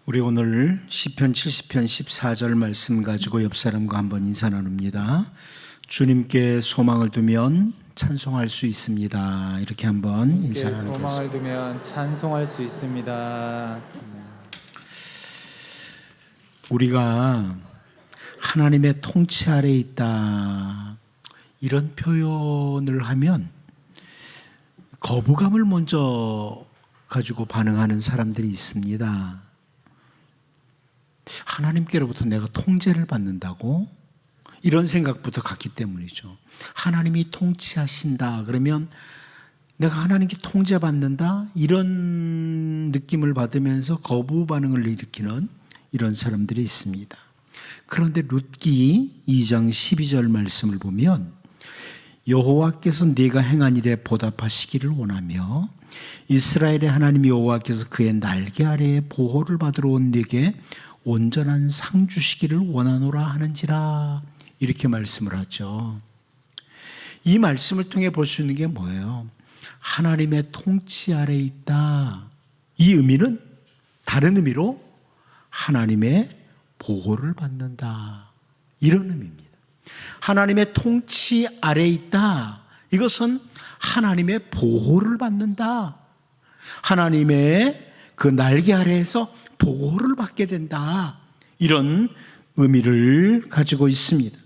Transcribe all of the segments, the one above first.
우리 오늘 시편 70편 14절 말씀 가지고 옆 사람과 한번 인사 나눕니다. 주님께 소망을 두면 찬송할 수 있습니다. 이렇게 한번 인사 나누겠습니다. 소망을 두면 찬송할 수 있습니다. 우리가 하나님의 통치 아래 있다, 이런 표현을 하면 거부감을 먼저 가지고 반응하는 사람들이 있습니다. 하나님께로부터 내가 통제를 받는다고? 이런 생각부터 갖기 때문이죠. 하나님이 통치하신다 그러면 내가 하나님께 통제받는다, 이런 느낌을 받으면서 거부 반응을 일으키는 이런 사람들이 있습니다. 그런데 룻기 2장 12절 말씀을 보면 여호와께서 네가 행한 일에 보답하시기를 원하며 이스라엘의 하나님 여호와께서 그의 날개 아래에 보호를 받으러 온 네게 온전한 상 주시기를 원하노라 하는지라, 이렇게 말씀을 하죠. 이 말씀을 통해 볼 수 있는 게 뭐예요? 하나님의 통치 아래 있다. 이 의미는 다른 의미로 하나님의 보호를 받는다, 이런 의미입니다. 하나님의 통치 아래 있다, 이것은 하나님의 보호를 받는다, 하나님의 그 날개 아래에서 보호를 받게 된다, 이런 의미를 가지고 있습니다.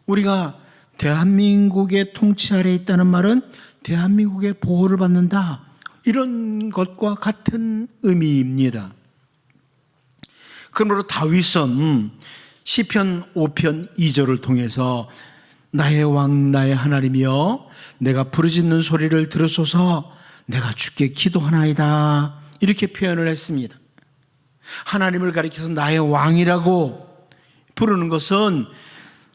우리가 대한민국의 통치 아래에 있다는 말은 대한민국의 보호를 받는다, 이런 것과 같은 의미입니다. 그러므로 다윗은 시편 5편 2절을 통해서 나의 왕 나의 하나님이여 내가 부르짖는 소리를 들으소서 내가 주께 기도하나이다, 이렇게 표현을 했습니다. 하나님을 가리켜서 나의 왕이라고 부르는 것은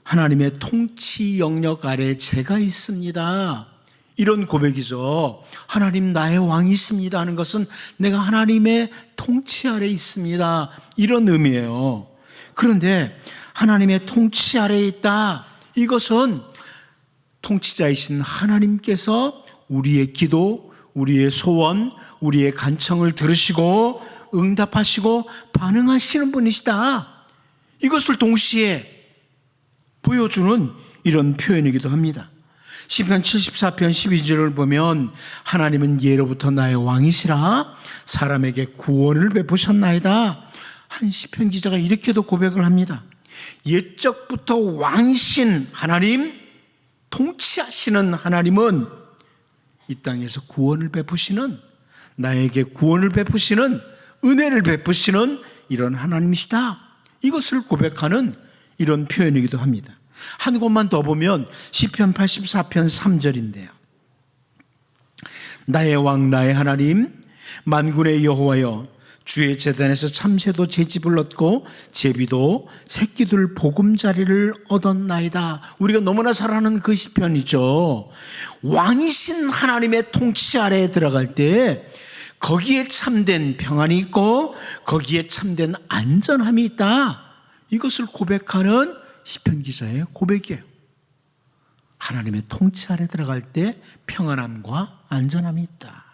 하나님의 통치 영역 아래 제가 있습니다, 이런 고백이죠. 하나님 나의 왕이십니다 하는 것은 내가 하나님의 통치 아래 있습니다, 이런 의미예요. 그런데 하나님의 통치 아래에 있다, 이것은 통치자이신 하나님께서 우리의 기도, 우리의 소원, 우리의 간청을 들으시고 응답하시고 반응하시는 분이시다, 이것을 동시에 보여주는 이런 표현이기도 합니다. 시편 74편 12절을 보면 하나님은 예로부터 나의 왕이시라 사람에게 구원을 베푸셨나이다. 한 시편 기자가 이렇게도 고백을 합니다. 옛적부터 왕이신 하나님, 통치하시는 하나님은 이 땅에서 구원을 베푸시는, 나에게 구원을 베푸시는, 은혜를 베푸시는 이런 하나님이시다, 이것을 고백하는 이런 표현이기도 합니다. 한 곳만 더 보면 시편 84편 3절인데요. 나의 왕 나의 하나님 만군의 여호와여 주의 제단에서 참새도 제집을 얻고 제비도 새끼들 보금자리를 얻었나이다. 우리가 너무나 잘 아는 그 시편이죠. 왕이신 하나님의 통치 아래에 들어갈 때 거기에 참된 평안이 있고 거기에 참된 안전함이 있다, 이것을 고백하는 시편 기자의 고백이에요. 하나님의 통치 아래 들어갈 때 평안함과 안전함이 있다.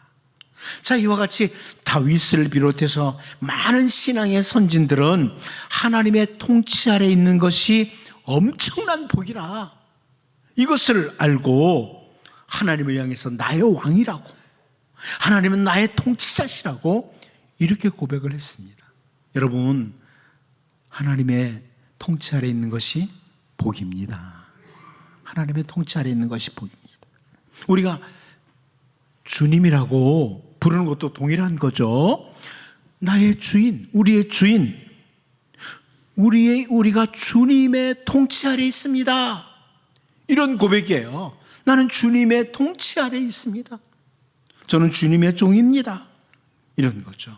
자, 이와 같이 다윗을 비롯해서 많은 신앙의 선진들은 하나님의 통치 아래 있는 것이 엄청난 복이라, 이것을 알고 하나님을 향해서 나의 왕이라고, 하나님은 나의 통치자시라고 이렇게 고백을 했습니다. 여러분, 하나님의 통치 아래 있는 것이 복입니다. 하나님의 통치 아래 있는 것이 복입니다. 우리가 주님이라고 부르는 것도 동일한 거죠. 나의 주인, 우리의 주인, 우리가 주님의 통치 아래 있습니다, 이런 고백이에요. 나는 주님의 통치 아래 있습니다, 저는 주님의 종입니다, 이런 거죠.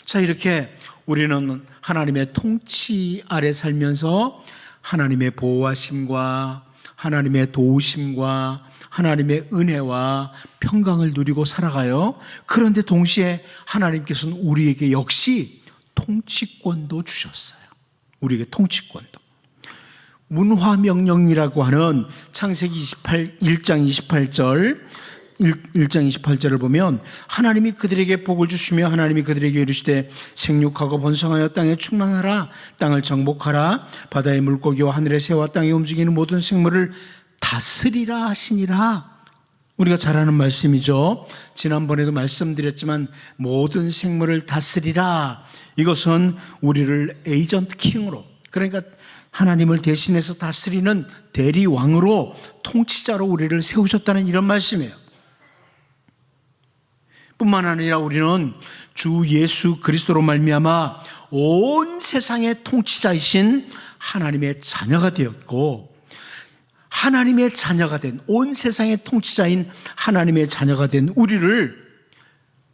자, 이렇게 우리는 하나님의 통치 아래 살면서 하나님의 보호하심과 하나님의 도우심과 하나님의 은혜와 평강을 누리고 살아가요. 그런데 동시에 하나님께서는 우리에게 역시 통치권도 주셨어요. 우리에게 통치권도. 문화명령이라고 하는 창세기 1장 28절 1장 28절을 보면 하나님이 그들에게 복을 주시며 하나님이 그들에게 이르시되 생육하고 번성하여 땅에 충만하라. 땅을 정복하라. 바다의 물고기와 하늘의 새와 땅에 움직이는 모든 생물을 다스리라 하시니라. 우리가 잘 아는 말씀이죠. 지난번에도 말씀드렸지만 모든 생물을 다스리라. 이것은 우리를 에이전트 킹으로, 그러니까 하나님을 대신해서 다스리는 대리왕으로, 통치자로 우리를 세우셨다는 이런 말씀이에요. 뿐만 아니라 우리는 주 예수 그리스도로 말미암아 온 세상의 통치자이신 하나님의 자녀가 되었고, 하나님의 자녀가 된, 온 세상의 통치자인 하나님의 자녀가 된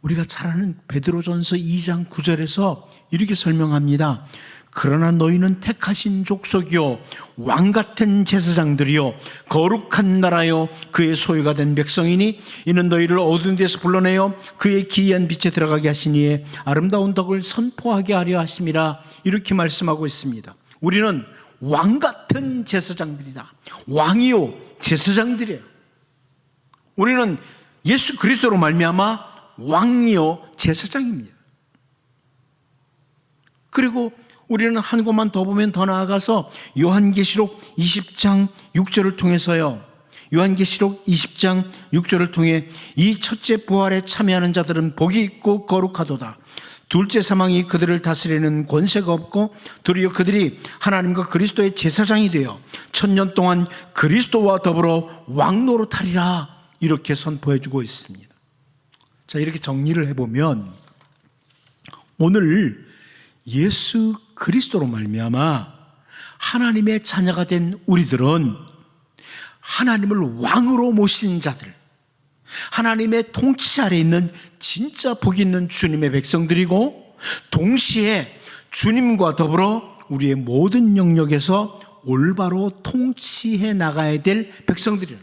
우리가 잘 아는 베드로전서 2장 9절에서 이렇게 설명합니다. 그러나 너희는 택하신 족속이요 왕같은 제사장들이요 거룩한 나라요 그의 소유가 된 백성이니 이는 너희를 어두운 데서 불러내어 그의 기이한 빛에 들어가게 하시니에 아름다운 덕을 선포하게 하려 하심이라. 이렇게 말씀하고 있습니다. 우리는 왕같은 제사장들이다. 왕이요 제사장들이에요. 우리는 예수 그리스도로 말미암아 왕이요 제사장입니다. 그리고 우리는 한 곳만 더 보면 더 나아가서 요한계시록 20장 6절을 통해서요, 요한계시록 20장 6절을 통해 이 첫째 부활에 참여하는 자들은 복이 있고 거룩하도다. 둘째 사망이 그들을 다스리는 권세가 없고 도리어 그들이 하나님과 그리스도의 제사장이 되어 1000년 동안 그리스도와 더불어 왕노릇하리라. 이렇게 선포해주고 있습니다. 자, 이렇게 정리를 해보면 오늘 예수 그리스도로 말미암아 하나님의 자녀가 된 우리들은 하나님을 왕으로 모신 자들, 하나님의 통치 아래 있는 진짜 복 있는 주님의 백성들이고, 동시에 주님과 더불어 우리의 모든 영역에서 올바로 통치해 나가야 될 백성들이에요.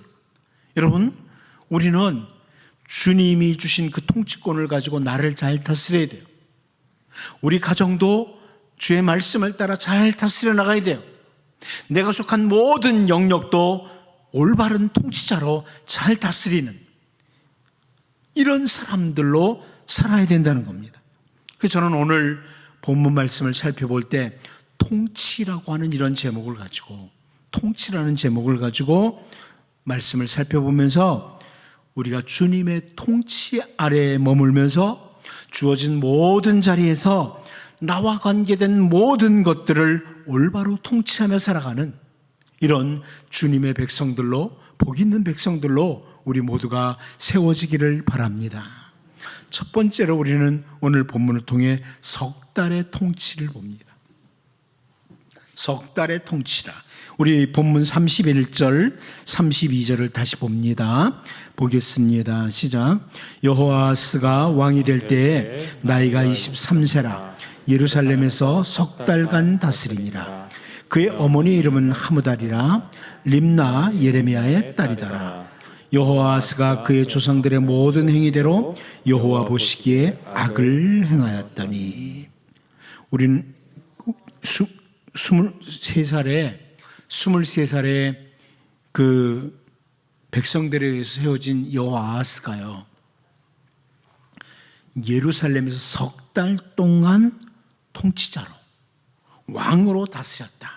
여러분, 우리는 주님이 주신 그 통치권을 가지고 나를 잘 다스려야 돼요. 우리 가정도 주의 말씀을 따라 잘 다스려 나가야 돼요. 내가 속한 모든 영역도 올바른 통치자로 잘 다스리는 이런 사람들로 살아야 된다는 겁니다. 그래서 저는 오늘 본문 말씀을 살펴볼 때 통치라고 하는 이런 제목을 가지고, 통치라는 제목을 가지고 말씀을 살펴보면서 우리가 주님의 통치 아래에 머물면서 주어진 모든 자리에서 나와 관계된 모든 것들을 올바로 통치하며 살아가는 이런 주님의 백성들로, 복 있는 백성들로 우리 모두가 세워지기를 바랍니다. 첫 번째로 우리는 오늘 본문을 통해 석 달의 통치를 봅니다. 석 달의 통치라. 우리 본문 31절, 32절을 다시 봅니다. 보겠습니다. 시작. 여호아스가 왕이 될 때에 나이가 23세라. 예루살렘에서 석 달간 다스리니라. 그의 어머니 이름은 하무달이라. 림나 예레미야의 딸이더라. 여호아스가 그의 조상들의 모든 행위대로 여호와 보시기에 악을 행하였더니. 우리는 23살에 그 백성들에 의해서 세워진 여호아스가요, 예루살렘에서 석 달 동안 통치자로, 왕으로 다스렸다.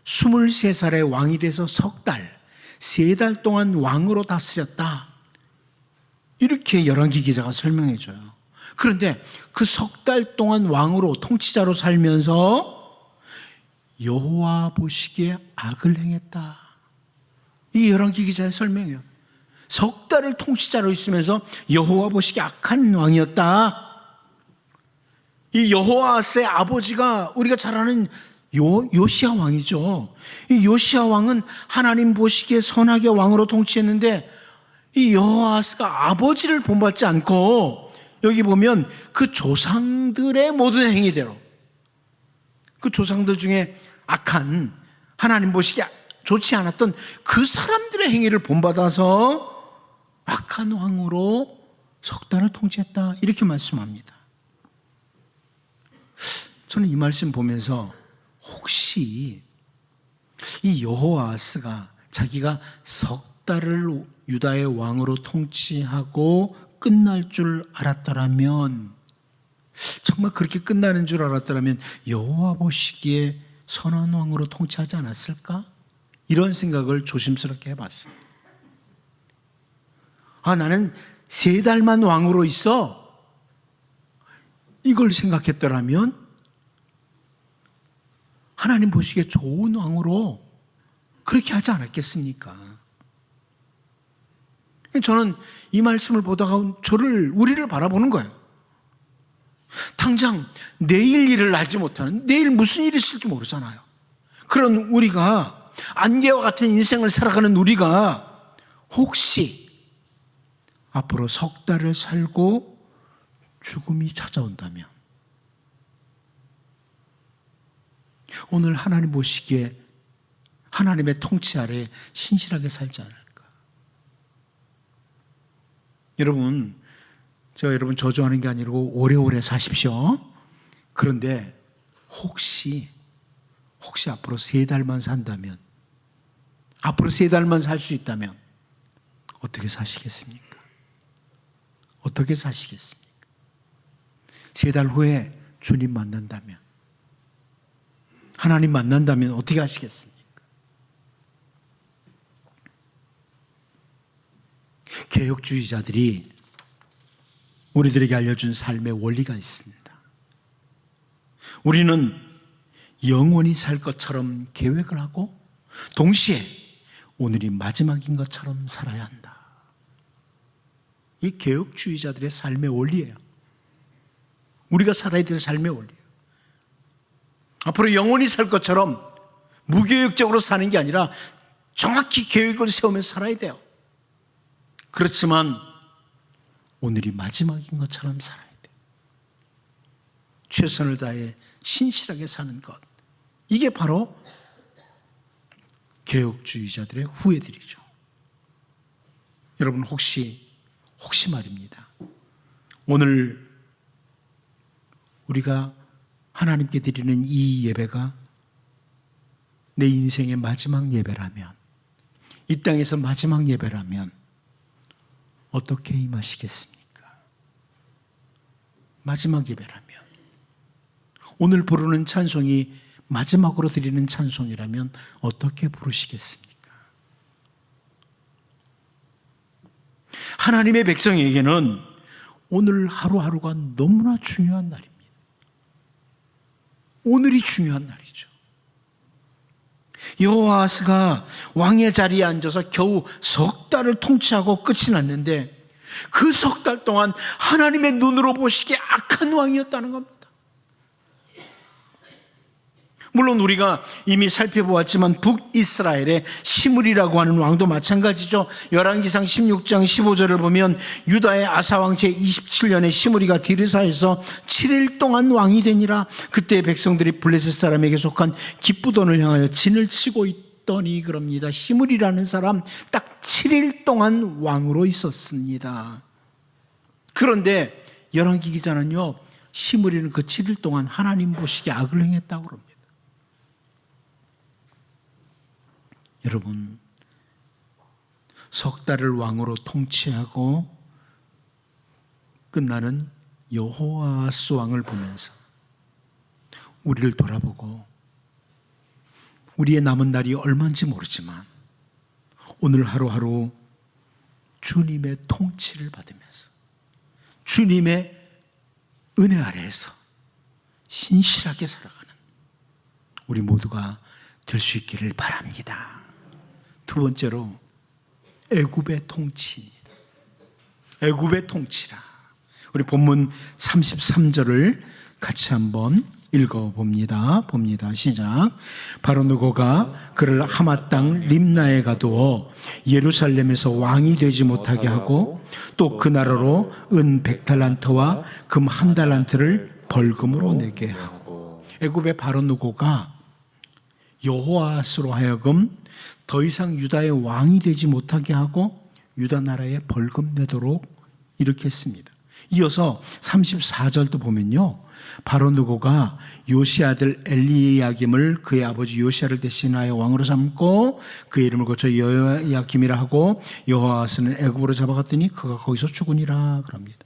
23살에 왕이 돼서 석 달, 3달 동안 왕으로 다스렸다. 이렇게 열왕기 기자가 설명해 줘요. 그런데 그 석 달 동안 왕으로, 통치자로 살면서 여호와 보시기에 악을 행했다. 이 열왕기 기자의 설명이에요. 석 달을 통치자로 있으면서 여호와 보시기에 악한 왕이었다. 이 여호아스의 아버지가 우리가 잘 아는 요시야 왕이죠. 이 요시야 왕은 하나님 보시기에 선하게 왕으로 통치했는데, 이 여호아스가 아버지를 본받지 않고 여기 보면 그 조상들의 모든 행위대로, 그 조상들 중에 악한, 하나님 보시기에 좋지 않았던 그 사람들의 행위를 본받아서 악한 왕으로 석 달을 통치했다. 이렇게 말씀합니다. 저는 이 말씀 보면서 혹시 이 여호아스가 자기가 석 달을 유다의 왕으로 통치하고 끝날 줄 알았더라면, 정말 그렇게 끝나는 줄 알았더라면 여호와 보시기에 선한 왕으로 통치하지 않았을까? 이런 생각을 조심스럽게 해봤어요. 나는 3달만 왕으로 있어, 이걸 생각했더라면 하나님 보시기에 좋은 왕으로 그렇게 하지 않았겠습니까? 저는 이 말씀을 보다가 우리를 바라보는 거예요. 당장 내일 일을 알지 못하는, 내일 무슨 일이 있을지 모르잖아요. 그런 우리가, 안개와 같은 인생을 살아가는 우리가 혹시 앞으로 3달을 살고 죽음이 찾아온다면 오늘 하나님 보시기에 하나님의 통치 아래 신실하게 살지 않을까? 여러분, 제가 여러분 저주하는 게 아니고 오래오래 사십시오. 그런데 혹시 앞으로 3달만 산다면, 앞으로 3달만 살 수 있다면 어떻게 사시겠습니까? 어떻게 사시겠습니까? 3달 후에 주님 만난다면, 하나님 만난다면 어떻게 하시겠습니까? 개혁주의자들이 우리들에게 알려준 삶의 원리가 있습니다. 우리는 영원히 살 것처럼 계획을 하고 동시에 오늘이 마지막인 것처럼 살아야 한다. 이 개혁주의자들의 삶의 원리예요. 우리가 살아야 될 삶의 원리예요. 앞으로 영원히 살 것처럼 무계획적으로 사는 게 아니라 정확히 계획을 세우면서 살아야 돼요. 그렇지만 오늘이 마지막인 것처럼 살아야 돼요. 최선을 다해 신실하게 사는 것, 이게 바로 개혁주의자들의 후예들이죠. 여러분 혹시 말입니다, 오늘 우리가 하나님께 드리는 이 예배가 내 인생의 마지막 예배라면, 이 땅에서 마지막 예배라면 어떻게 임하시겠습니까? 마지막 예배라면, 오늘 부르는 찬송이 마지막으로 드리는 찬송이라면 어떻게 부르시겠습니까? 하나님의 백성에게는 오늘 하루하루가 너무나 중요한 날입니다. 오늘이 중요한 날이죠. 여호아스가 왕의 자리에 앉아서 겨우 3달을 통치하고 끝이 났는데 그 3달 동안 하나님의 눈으로 보시기에 악한 왕이었다는 겁니다. 물론 우리가 이미 살펴보았지만 북이스라엘의 시므리라고 하는 왕도 마찬가지죠. 열왕기상 16장 15절을 보면 유다의 아사왕 제27년에 시므리가 디르사에서 7일 동안 왕이 되니라. 그때 백성들이 블레셋 사람에게 속한 기쁘돈을 향하여 진을 치고 있더니 그럽니다. 시므리라는 사람 딱 7일 동안 왕으로 있었습니다. 그런데 열왕기 기자는요, 시므리는 그 7일 동안 하나님 보시기에 악을 행했다고 그럽니다. 여러분, 3달을 왕으로 통치하고 끝나는 여호아스 왕을 보면서 우리를 돌아보고 우리의 남은 날이 얼마인지 모르지만 오늘 하루하루 주님의 통치를 받으면서 주님의 은혜 아래에서 신실하게 살아가는 우리 모두가 될 수 있기를 바랍니다. 두 번째로 애굽의 통치입니다. 애굽의 통치라. 우리 본문 33절을 같이 한번 읽어봅니다. 봅니다. 시작. 바로느고가 그를 하맛 땅 림나에 가두어 예루살렘에서 왕이 되지 못하게 하고 또 그 나라로 은 100달란트와 금 1달란트를 벌금으로 내게 하고. 애굽의 바로느고가 여호아스로 하여금 더 이상 유다의 왕이 되지 못하게 하고 유다 나라에 벌금 내도록 이렇게 했습니다. 이어서 34절도 보면요, 바로 느고가 요시야 아들 엘리야김을 그의 아버지 요시야를 대신하여 왕으로 삼고 그의 이름을 고쳐 여호야김이라 하고 여호아스는 애굽으로 잡아갔더니 그가 거기서 죽으니라 그럽니다.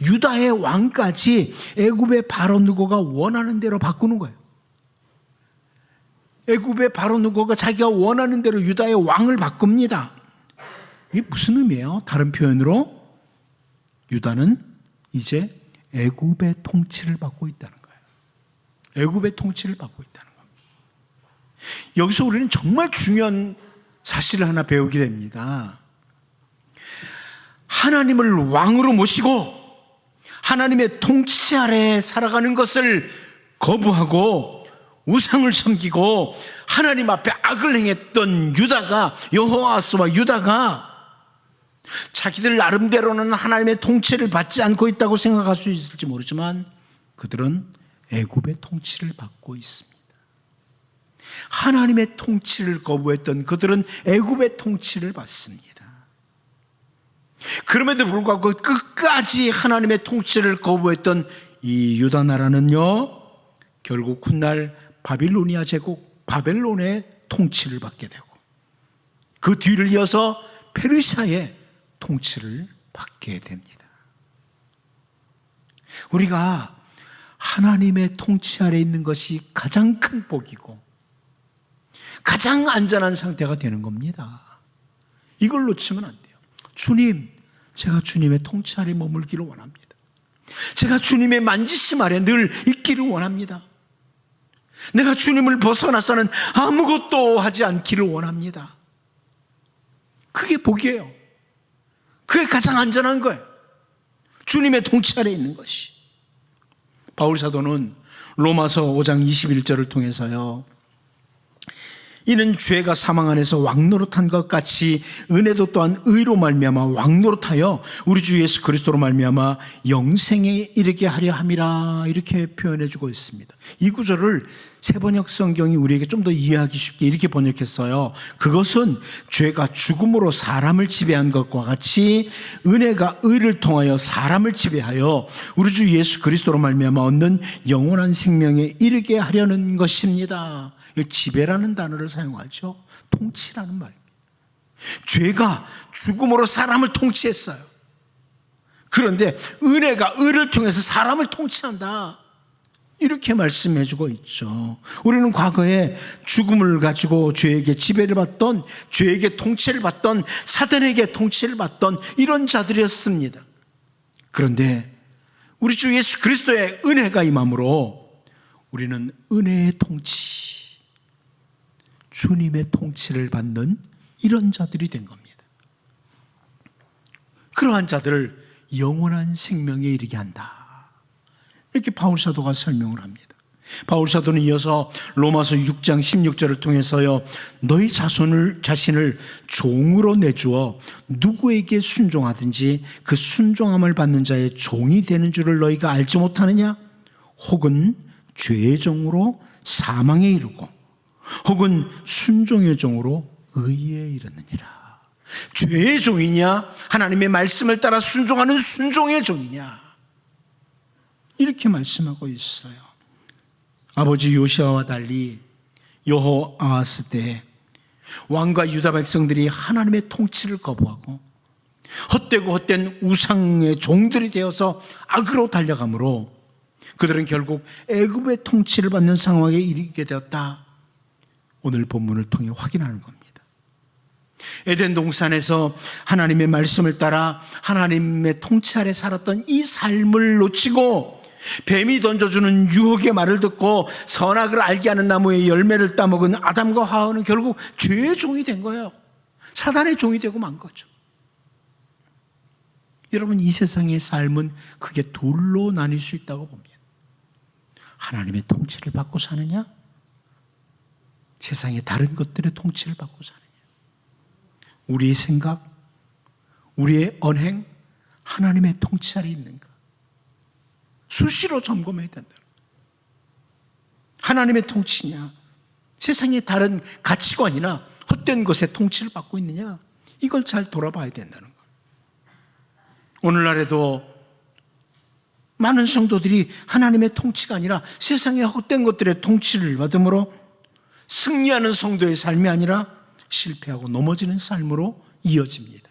유다의 왕까지 애굽의 바로 느고가 원하는 대로 바꾸는 거예요. 애굽의 바로 느고가 자기가 원하는 대로 유다의 왕을 바꿉니다. 이게 무슨 의미예요? 다른 표현으로 유다는 이제 애굽의 통치를 받고 있다는 거예요. 애굽의 통치를 받고 있다는 겁니다. 여기서 우리는 정말 중요한 사실을 하나 배우게 됩니다. 하나님을 왕으로 모시고 하나님의 통치 아래 살아가는 것을 거부하고 우상을 섬기고 하나님 앞에 악을 행했던 유다가, 여호아스와 유다가 자기들 나름대로는 하나님의 통치를 받지 않고 있다고 생각할 수 있을지 모르지만 그들은 애굽의 통치를 받고 있습니다. 하나님의 통치를 거부했던 그들은 애굽의 통치를 받습니다. 그럼에도 불구하고 끝까지 하나님의 통치를 거부했던 이 유다 나라는요, 결국 훗날 바빌로니아 제국, 바벨론의 통치를 받게 되고 그 뒤를 이어서 페르시아의 통치를 받게 됩니다. 우리가 하나님의 통치 아래 있는 것이 가장 큰 복이고 가장 안전한 상태가 되는 겁니다. 이걸 놓치면 안 돼요. 주님, 제가 주님의 통치 아래 머물기를 원합니다. 제가 주님의 만지심 아래 늘 있기를 원합니다. 내가 주님을 벗어나서는 아무것도 하지 않기를 원합니다. 그게 복이에요. 그게 가장 안전한 거예요. 주님의 통치 아래 있는 것이. 바울 사도는 로마서 5장 21절을 통해서요, 이는 죄가 사망 안에서 왕노릇한 것 같이 은혜도 또한 의로 말미암아 왕노릇하여 우리 주 예수 그리스도로 말미암아 영생에 이르게 하려 함이라, 이렇게 표현해주고 있습니다. 이 구절을 새번역 성경이 우리에게 좀 더 이해하기 쉽게 이렇게 번역했어요. 그것은 죄가 죽음으로 사람을 지배한 것과 같이 은혜가 의를 통하여 사람을 지배하여 우리 주 예수 그리스도로 말미암아 얻는 영원한 생명에 이르게 하려는 것입니다. 지배라는 단어를 사용하죠. 통치라는 말입니다. 죄가 죽음으로 사람을 통치했어요. 그런데 은혜가 의를 통해서 사람을 통치한다, 이렇게 말씀해주고 있죠. 우리는 과거에 죽음을 가지고 죄에게 지배를 받던, 죄에게 통치를 받던, 사단에게 통치를 받던 이런 자들이었습니다. 그런데 우리 주 예수 그리스도의 은혜가 임함으로 우리는 은혜의 통치, 주님의 통치를 받는 이런 자들이 된 겁니다. 그러한 자들을 영원한 생명에 이르게 한다, 이렇게 바울 사도가 설명을 합니다. 바울 사도는 이어서 로마서 6장 16절을 통해서요, 너희 자신을 종으로 내주어 누구에게 순종하든지 그 순종함을 받는 자의 종이 되는 줄을 너희가 알지 못하느냐? 혹은 죄의 종으로 사망에 이르고 혹은 순종의 종으로 의에 이르느니라. 죄의 종이냐, 하나님의 말씀을 따라 순종하는 순종의 종이냐, 이렇게 말씀하고 있어요. 아버지 요시아와 달리 여호아하스 때 왕과 유다 백성들이 하나님의 통치를 거부하고 헛되고 헛된 우상의 종들이 되어서 악으로 달려가므로 그들은 결국 애굽의 통치를 받는 상황에 이르게 되었다, 오늘 본문을 통해 확인하는 겁니다. 에덴 동산에서 하나님의 말씀을 따라 하나님의 통치 아래 살았던 이 삶을 놓치고 뱀이 던져주는 유혹의 말을 듣고 선악을 알게 하는 나무의 열매를 따먹은 아담과 하와는 결국 죄의 종이 된 거예요. 사단의 종이 되고 만 거죠. 여러분, 이 세상의 삶은 크게 둘로 나뉠 수 있다고 봅니다. 하나님의 통치를 받고 사느냐, 세상의 다른 것들의 통치를 받고 사느냐. 우리의 생각, 우리의 언행, 하나님의 통치 아래 있는가, 수시로 점검해야 된다. 하나님의 통치냐, 세상의 다른 가치관이나 헛된 것의 통치를 받고 있느냐, 이걸 잘 돌아봐야 된다는 거예요. 오늘날에도 많은 성도들이 하나님의 통치가 아니라 세상의 헛된 것들의 통치를 받음으로 승리하는 성도의 삶이 아니라 실패하고 넘어지는 삶으로 이어집니다.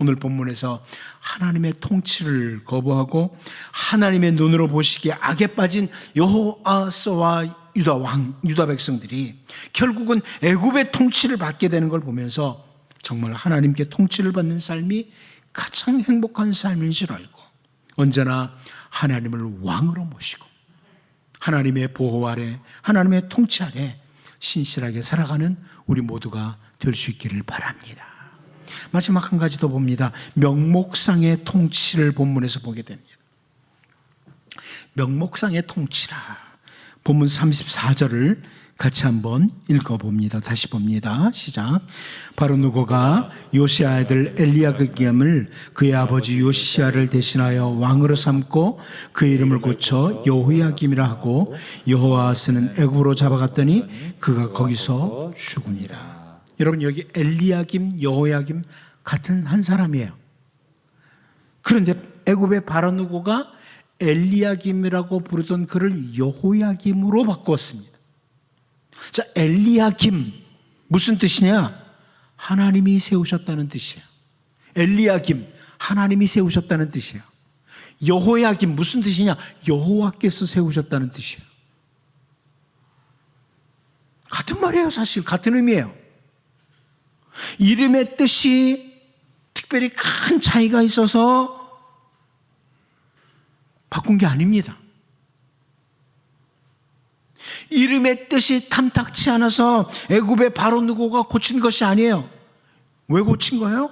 오늘 본문에서 하나님의 통치를 거부하고 하나님의 눈으로 보시기에 악에 빠진 여호아스와 유다 백성들이 결국은 애굽의 통치를 받게 되는 걸 보면서 정말 하나님께 통치를 받는 삶이 가장 행복한 삶인 줄 알고 언제나 하나님을 왕으로 모시고 하나님의 보호 아래 하나님의 통치 아래 신실하게 살아가는 우리 모두가 될 수 있기를 바랍니다. 마지막 한 가지 더 봅니다. 명목상의 통치를 본문에서 보게 됩니다. 명목상의 통치라. 본문 34절을 같이 한번 읽어봅니다. 다시 봅니다. 시작. 바로 누고가 요시야 아들 엘리야김을 그의 아버지 요시야를 대신하여 왕으로 삼고 그의 이름을 고쳐 여호야김이라 하고 여호아스는 애굽으로 잡아갔더니 그가 거기서 죽으니라. 여러분 여기 엘리야김, 여호야김 같은 한 사람이에요. 그런데 애굽의 바로 누고가 엘리야김이라고 부르던 그를 여호야김으로 바꾸었습니다. 자, 엘리야김 무슨 뜻이냐? 하나님이 세우셨다는 뜻이에요. 엘리야김 하나님이 세우셨다는 뜻이에요. 여호야김 무슨 뜻이냐? 여호와께서 세우셨다는 뜻이에요. 같은 말이에요. 사실 같은 의미예요. 이름의 뜻이 특별히 큰 차이가 있어서 바꾼 게 아닙니다. 이름의 뜻이 탐탁치 않아서 애굽의 바로 누고가 고친 것이 아니에요. 왜 고친 거예요?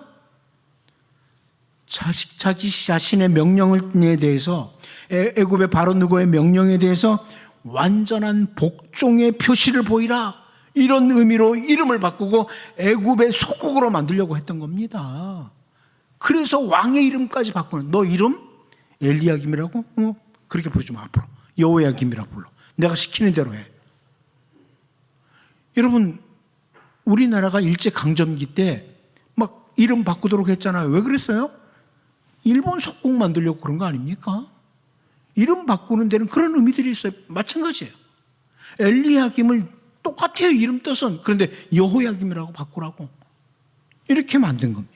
자기 자신의 명령에 대해서 애굽의 바로 누고의 명령에 대해서 완전한 복종의 표시를 보이라 이런 의미로 이름을 바꾸고 애굽의 소국으로 만들려고 했던 겁니다. 그래서 왕의 이름까지 바꾸는 너 이름 엘리야김이라고? 그렇게 부르지 마. 앞으로 여호야김이라고 불러. 내가 시키는 대로 해. 여러분 우리나라가 일제강점기 때 막 이름 바꾸도록 했잖아요. 왜 그랬어요? 일본 속국 만들려고 그런 거 아닙니까? 이름 바꾸는 데는 그런 의미들이 있어요. 마찬가지예요. 엘리야김을 똑같아요. 이름 뜻은. 그런데 여호야김이라고 바꾸라고 이렇게 만든 겁니다.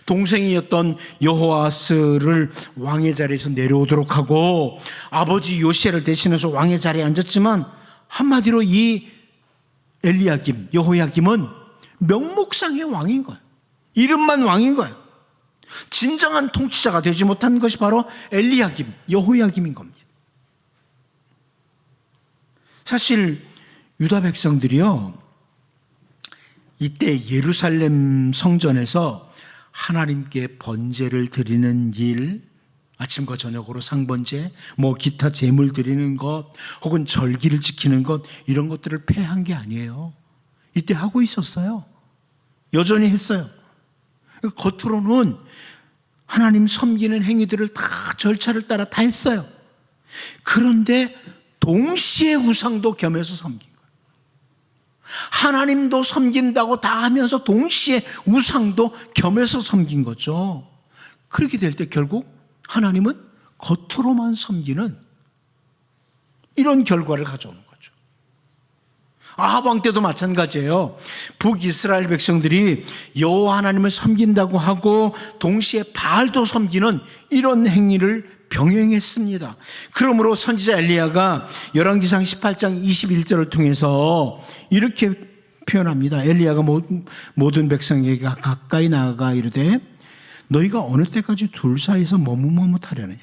동생이었던 여호아스를 왕의 자리에서 내려오도록 하고 아버지 요시야를 대신해서 왕의 자리에 앉았지만 한마디로 이 엘리야김, 여호야김은 명목상의 왕인 거예요. 이름만 왕인 거예요. 진정한 통치자가 되지 못한 것이 바로 엘리야김, 여호야김인 겁니다. 사실 유다 백성들이요 이때 예루살렘 성전에서 하나님께 번제를 드리는 일, 아침과 저녁으로 상번제, 기타 제물 드리는 것, 혹은 절기를 지키는 것, 이런 것들을 폐한 게 아니에요. 이때 하고 있었어요. 여전히 했어요. 겉으로는 하나님 섬기는 행위들을 다 절차를 따라 다 했어요. 그런데 동시에 우상도 겸해서 섬긴 거예요. 하나님도 섬긴다고 다 하면서 동시에 우상도 겸해서 섬긴 거죠. 그렇게 될 때 결국 하나님은 겉으로만 섬기는 이런 결과를 가져오는 거죠. 아합 왕 때도 마찬가지예요. 북이스라엘 백성들이 여호와 하나님을 섬긴다고 하고 동시에 바알도 섬기는 이런 행위를 병행했습니다. 그러므로 선지자 엘리야가 열왕기상 18장 21절을 통해서 이렇게 표현합니다. 엘리야가 모든 백성에게 가까이 나아가 이르되 너희가 어느 때까지 둘 사이에서 머뭇머뭇하려느냐.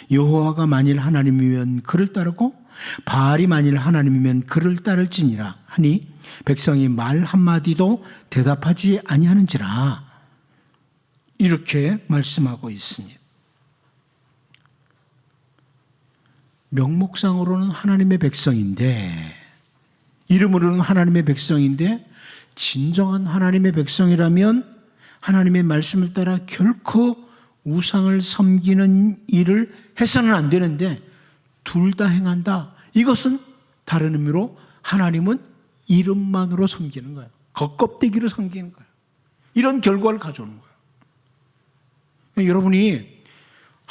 여호와가 만일 하나님이면 그를 따르고 바알이 만일 하나님이면 그를 따를지니라 하니 백성이 말 한마디도 대답하지 아니하는지라. 이렇게 말씀하고 있습니다. 명목상으로는 하나님의 백성인데, 이름으로는 하나님의 백성인데, 진정한 하나님의 백성이라면 하나님의 말씀을 따라 결코 우상을 섬기는 일을 해서는 안 되는데 둘 다 행한다. 이것은 다른 의미로 하나님은 이름만으로 섬기는 거예요. 겉껍데기로 섬기는 거예요. 이런 결과를 가져오는 거예요. 여러분이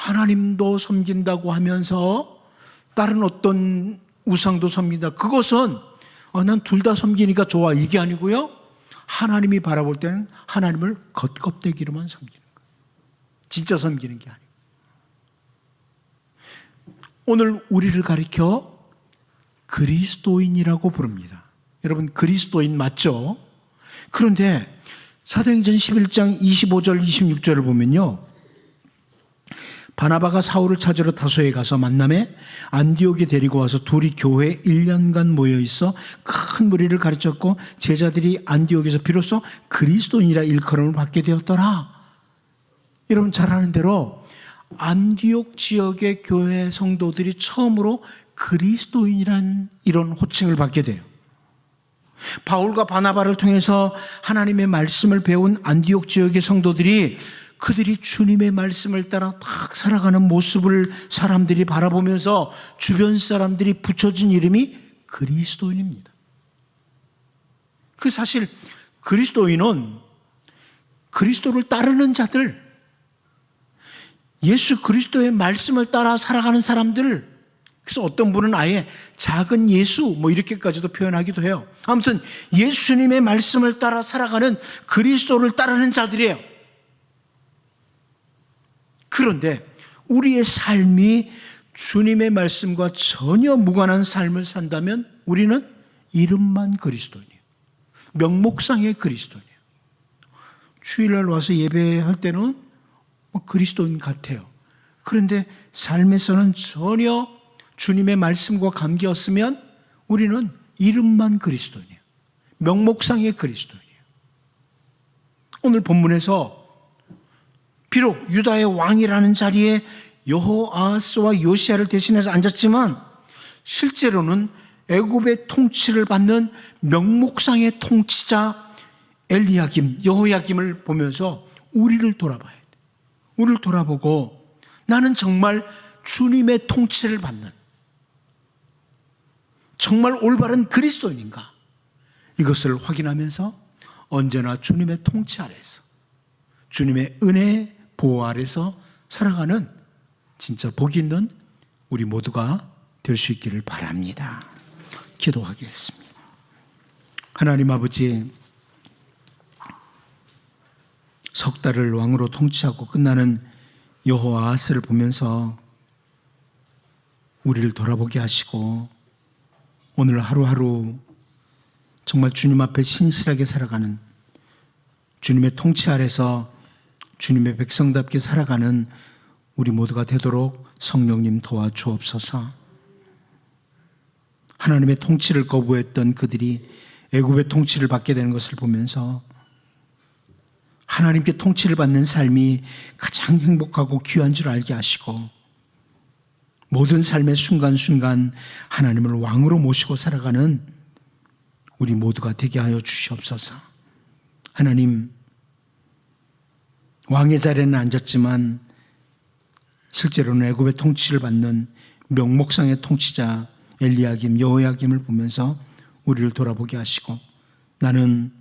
하나님도 섬긴다고 하면서 다른 어떤 우상도 섬긴다. 그것은 난 둘 다 섬기니까 좋아, 이게 아니고요. 하나님이 바라볼 때는 하나님을 겉껍데기로만 섬기는 거예요. 진짜 섬기는 게 아니에요. 오늘 우리를 가리켜 그리스도인이라고 부릅니다. 여러분, 그리스도인 맞죠? 그런데 사도행전 11장 25절 26절을 보면요, 바나바가 사울을 찾으러 다소에 가서 만남에 안디옥에 데리고 와서 둘이 교회에 1년간 모여있어 큰 무리를 가르쳤고 제자들이 안디옥에서 비로소 그리스도인이라 일컬음을 받게 되었더라. 여러분 잘 아는 대로 안디옥 지역의 교회 성도들이 처음으로 그리스도인이라는 이런 호칭을 받게 돼요. 바울과 바나바를 통해서 하나님의 말씀을 배운 안디옥 지역의 성도들이 그들이 주님의 말씀을 따라 딱 살아가는 모습을 사람들이 바라보면서 주변 사람들이 붙여준 이름이 그리스도인입니다. 그 사실 그리스도인은 그리스도를 따르는 자들, 예수 그리스도의 말씀을 따라 살아가는 사람들, 그래서 어떤 분은 아예 작은 예수 이렇게까지도 표현하기도 해요. 아무튼 예수님의 말씀을 따라 살아가는 그리스도를 따르는 자들이에요. 그런데 우리의 삶이 주님의 말씀과 전혀 무관한 삶을 산다면 우리는 이름만 그리스도인이에요. 명목상의 그리스도인이에요. 주일날 와서 예배할 때는 그리스도인 같아요. 그런데 삶에서는 전혀 주님의 말씀과 관계없으면 우리는 이름만 그리스도인이에요. 명목상의 그리스도인이에요. 오늘 본문에서 비록 유다의 왕이라는 자리에 여호아하스와 요시야를 대신해서 앉았지만 실제로는 애굽의 통치를 받는 명목상의 통치자 엘리야김, 여호야김을 보면서 우리를 돌아봐야 돼. 우리를 돌아보고 나는 정말 주님의 통치를 받는 정말 올바른 그리스도인인가? 이것을 확인하면서 언제나 주님의 통치 아래서 주님의 은혜 보호 아래서 살아가는 진짜 복 있는 우리 모두가 될 수 있기를 바랍니다. 기도하겠습니다. 하나님 아버지, 석 달을 왕으로 통치하고 끝나는 여호아하스를 보면서 우리를 돌아보게 하시고 오늘 하루하루 정말 주님 앞에 신실하게 살아가는 주님의 통치 아래서 주님의 백성답게 살아가는 우리 모두가 되도록 성령님 도와주옵소서. 하나님의 통치를 거부했던 그들이 애굽의 통치를 받게 되는 것을 보면서 하나님께 통치를 받는 삶이 가장 행복하고 귀한 줄 알게 하시고 모든 삶의 순간순간 하나님을 왕으로 모시고 살아가는 우리 모두가 되게 하여 주시옵소서. 하나님, 왕의 자리에는 앉았지만 실제로는 애굽의 통치를 받는 명목상의 통치자 엘리야김, 여호야김을 보면서 우리를 돌아보게 하시고 나는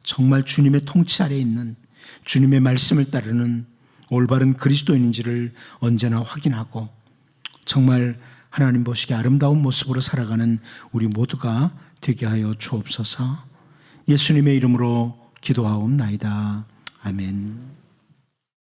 정말 주님의 통치 아래에 있는 주님의 말씀을 따르는 올바른 그리스도인인지를 언제나 확인하고 정말 하나님 보시기에 아름다운 모습으로 살아가는 우리 모두가 되게 하여 주옵소서. 예수님의 이름으로 기도하옵나이다. 아멘.